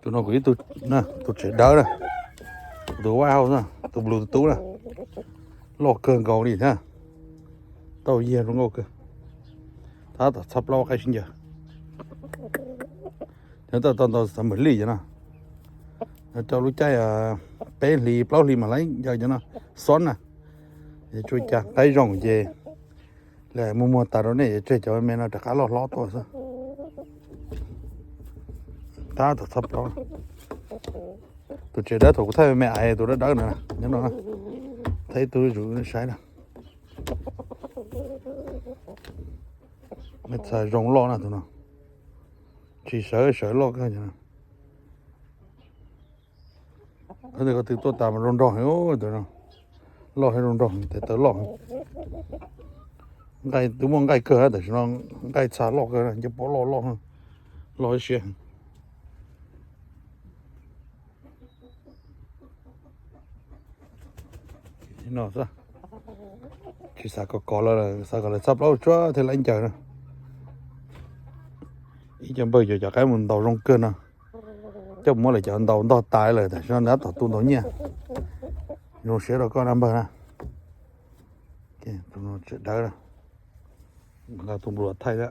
tụi nó quý tụi nè tụi trẻ đỡ nè tụi wow nè tụi blue tụi nè lo cơn cầu đi ha tao gì đúng không cơ ta sắp lo cái gì giờ thế tao tao mới lì vậy nè cho lúc chạy bé lì bao lì mà lấy giờ cho nó xón nè để chui chặt tay rồng về là mua tao đó này chơi cho mẹ nó cả lo to sao ta sắp lo tụi trẻ đã thuộc thấy mẹ ai tụi nó đỡ nè nhớ nó thấy tôi rủ nó sai nè mẹ xài rồng lo nè tụi nó chỉ sợ lo cái gì nè cái này có từ tôi tạm rồng hiểu tụi nó lo hay rồng để tớ lo cái tụi mong cái cửa để nó cái xả lo cái này chứ bỏ lo chuyện nó sao chỉ sao có là sao có là sắp lâu chưa thì lại chờ nè ý cho bây giờ cho cái mình tàu rong cơn nè chứ không là chọn tàu tàiเลยแต่cho nó tàu tuôn tàu nhẹ nó sẽ được con number nè ok tụi nó sẽ đỡ nè là tụi nó thay đó